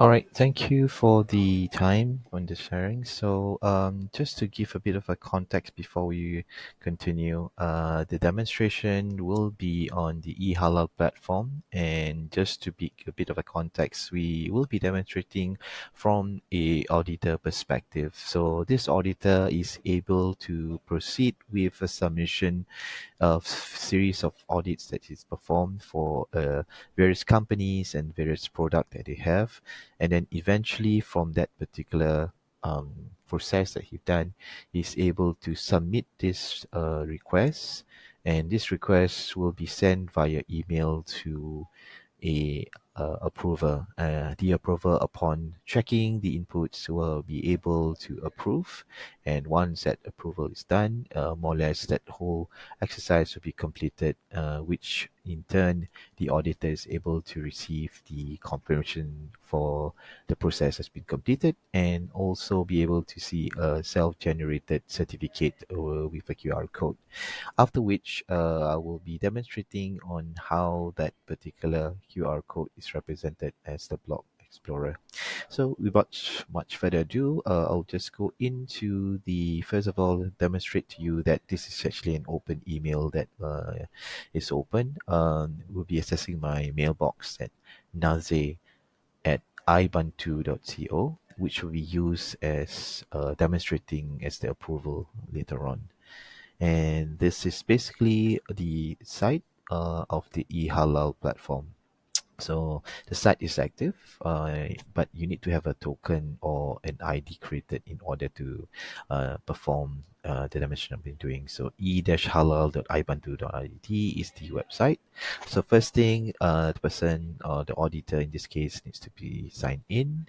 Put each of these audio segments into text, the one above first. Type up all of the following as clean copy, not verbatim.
All right, thank you for the time on the sharing. So, just to give a bit of a context before we continue, the demonstration will be on the e-Halal platform. And just to be a bit of a context, we will be demonstrating from a auditor perspective. So, this auditor is able to proceed with a submission of series of audits that is performed for various companies and various product that they have, and then eventually from that particular process that he's done, he's able to submit this request, and this request will be sent via email to a approver. The approver, upon checking the inputs, will be able to approve. And once that approval is done, more or less that whole exercise will be completed, which in turn the auditor is able to receive the confirmation for the process has been completed, and also be able to see a self-generated certificate with a QR code. After which, I will be demonstrating on how that particular QR code is represented as the block explorer. So without much further ado, I'll just go into the, first of all, demonstrate to you that this is actually an open email that is open. We'll be accessing my mailbox at naze at iBANTU.co, which will be used as demonstrating as the approval later on. And this is basically the site of the e-Halal platform. So the site is active, but you need to have a token or an ID created in order to perform the demonstration I've been doing. So e-halal.ibantu.id is the website. So first thing, the person or the auditor in this case needs to be signed in.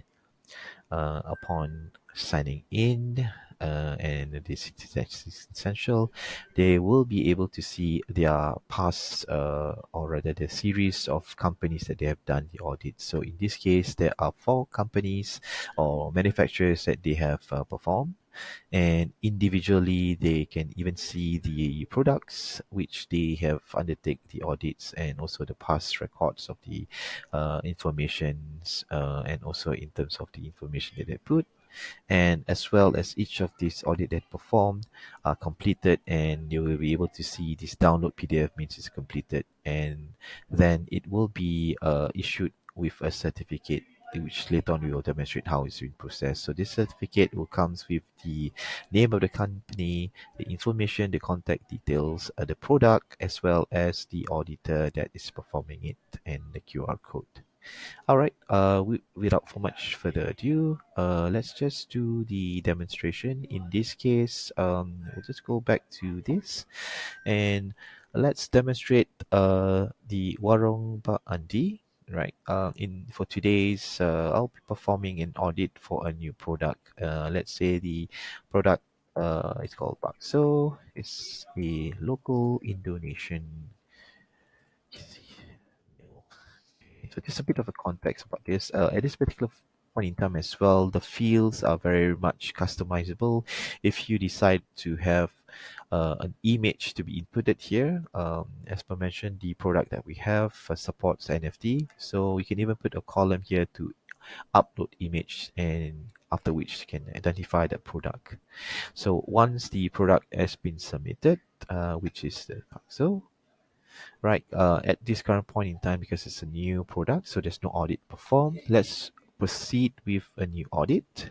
Upon signing in, and this is essential, they will be able to see their past, or rather the series of companies that they have done the audit. So in this case, there are 4 companies or manufacturers that they have performed, and individually they can even see the products which they have undertake the audits, and also the past records of the informations, and also in terms of the information that they put, and as well as each of these audit that performed are completed, and you will be able to see this download PDF means it's completed, and then it will be issued with a certificate, which later on we will demonstrate how it's been processed. So this certificate will comes with the name of the company, the information, the contact details, the product, as well as the auditor that is performing it, and the QR code. All right. Without for much further ado, let's just do the demonstration. In this case, we'll just go back to this, and let's demonstrate the Warung Pak Andi. Right. In for today's, I'll be performing an audit for a new product. Let's say the product is called bakso. It's a local Indonesian. So just a bit of a context about this. At this particular point in time as well, the fields are very much customizable. If you decide to have an image to be inputted here, as per mentioned, the product that we have supports NFT. So you can even put a column here to upload image, and after which you can identify the product. So once the product has been submitted, which is the so right, at this current point in time, because it's a new product, so there's no audit performed. Let's proceed with a new audit.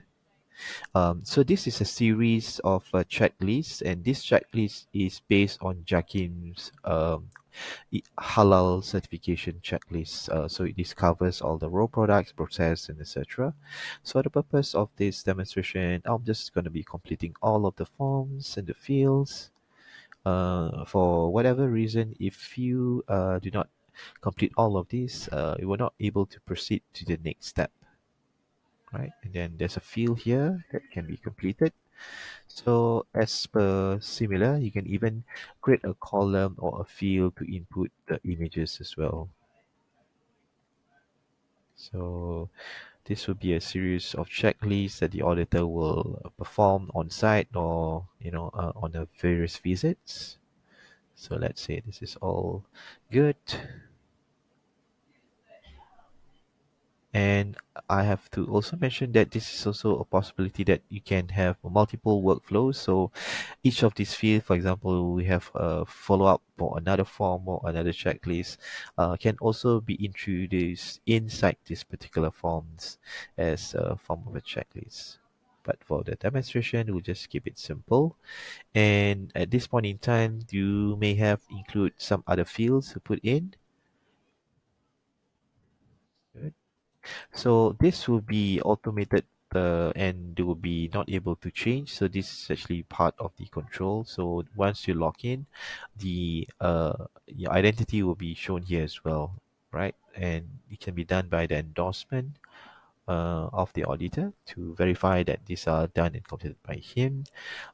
So this is a series of checklists, and this checklist is based on Jakim's halal certification checklist. So this covers all the raw products, process, and etc. So for the purpose of this demonstration, I'm just going to be completing all of the forms and the fields. For whatever reason, if you do not complete all of these, you will not able to proceed to the next step, right? And then there's a field here that can be completed. So as per similar, you can even create a column or a field to input the images as well. So this will be a series of checklists that the auditor will perform on site, or on the various visits. So let's say this is all good. And I have to also mention that this is also a possibility that you can have multiple workflows. So each of these fields, for example, we have a follow-up for another form or another checklist, can also be introduced inside these particular forms as a form of a checklist. But for the demonstration, we'll just keep it simple. And at this point in time, you may have include some other fields to put in. Good. So this will be automated and they will be not able to change. So this is actually part of the control. So once you log in, the your identity will be shown here as well, right? And it can be done by the endorsement of the auditor to verify that these are done and completed by him.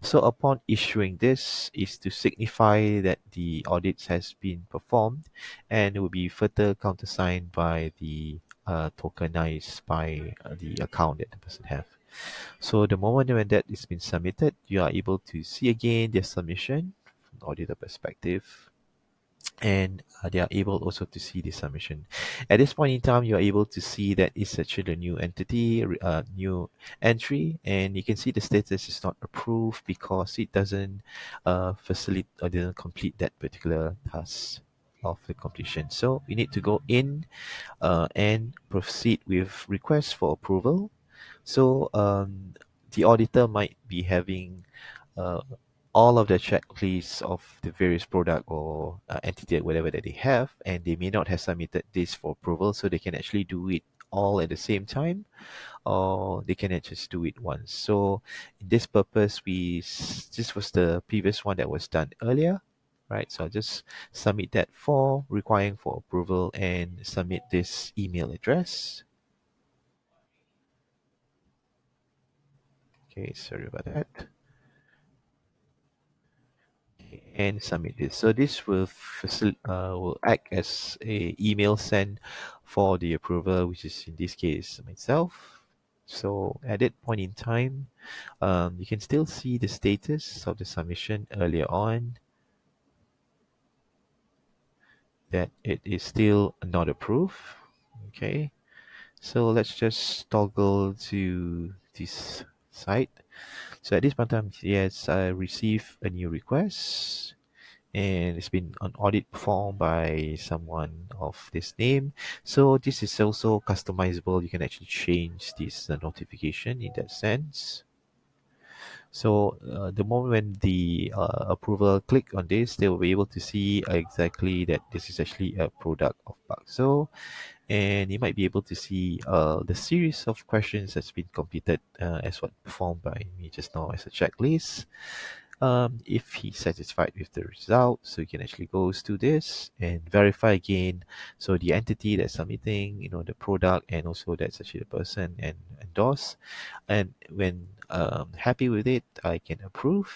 So upon issuing this is to signify that the audit has been performed and it will be further countersigned by the tokenized by the account that the person have. So the moment when that is been submitted, you are able to see again their submission from the auditor perspective, and they are able also to see the submission. At this point in time, you are able to see that it's actually a new entity, new entry, and you can see the status is not approved because it doesn't facilitate or didn't complete that particular task of the completion. So you need to go in and proceed with request for approval. So the auditor might be having uh, all of the checklists of the various product or entity, whatever that they have, and they may not have submitted this for approval, so they can actually do it all at the same time, or they can just do it once. So in this purpose, this was the previous one that was done earlier, right? So I'll just submit that for requiring for approval and submit this email address. Okay, sorry about that. And submit this. So this will act as a email send for the approval, which is in this case myself. So at that point in time, you can still see the status of the submission earlier on, that it is still not approved. Okay, so let's just toggle to this site. So at this point in time, yes, I received a new request, and it's been an audit performed by someone of this name. So this is also customizable. You can actually change this notification in that sense. So the moment when the approval click on this, they will be able to see exactly that this is actually a product of Bakso, and you might be able to see the series of questions that's been completed as what performed by me just now as a checklist. If he's satisfied with the result, so you can actually goes to this and verify again. So the entity that's submitting, the product, and also that's actually the person and endorse. And when happy with it, I can approve.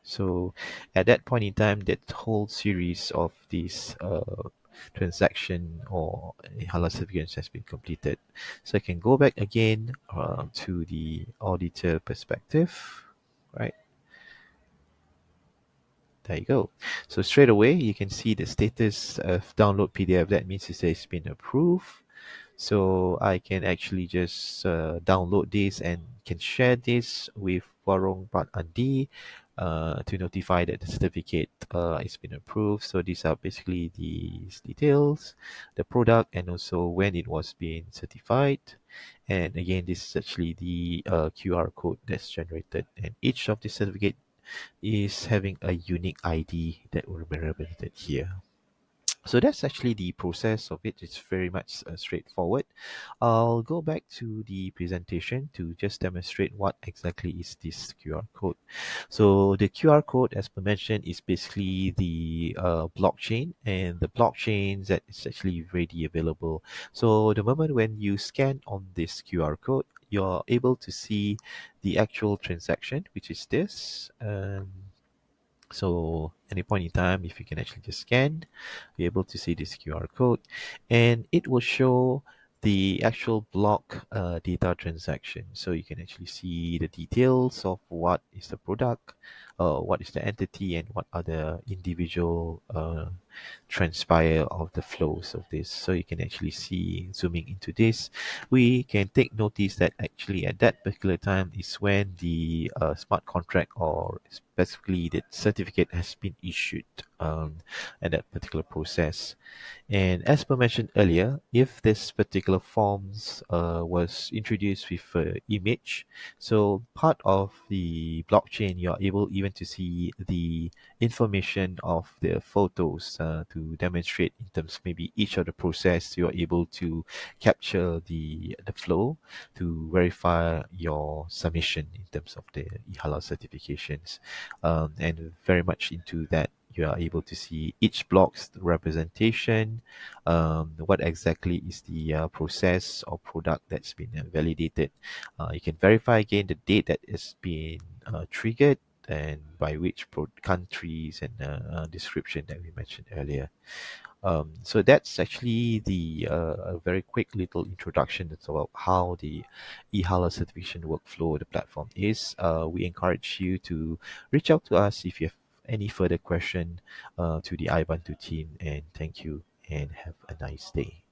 So at that point in time, that whole series of these transaction or halal certificates has been completed. So I can go back again to the auditor perspective, right? There you go. So straight away, you can see the status of download PDF. That means it's been approved. So I can actually just download this and can share this with Warung Pat Andi to notify that the certificate has been approved. So these are basically the details, the product, and also when it was being certified. And again, this is actually the QR code that's generated, and each of the certificate is having a unique ID that will be represented here. So that's actually the process of it. It's very much straightforward. I'll go back to the presentation to just demonstrate what exactly is this QR code. So the QR code, as per mentioned, is basically the blockchain, and the blockchain that is actually ready available. So the moment when you scan on this QR code, you're able to see the actual transaction, which is this. So any point in time, if you can actually just scan, be able to see this QR code, and it will show the actual block data transaction. So you can actually see the details of what is the product, what is the entity and what are the individual transpire of the flows of this. So you can actually see, zooming into this, we can take notice that actually at that particular time is when the smart contract, or specifically the certificate, has been issued at that particular process. And as per mentioned earlier, if this particular forms was introduced with image, so part of the blockchain, you're able even to see the information of the photos to demonstrate in terms of maybe each of the process. You're able to capture the flow to verify your submission in terms of the e-halal certifications, and very much into that. You are able to see each block's representation, what exactly is the process or product that's been validated. You can verify again the date that has been triggered, and by which countries, and description that we mentioned earlier. So that's actually the a very quick little introduction. It's about how the eHala certification workflow, the platform is. We encourage you to reach out to us if you have any further question to the iBantu team. And thank you and have a nice day.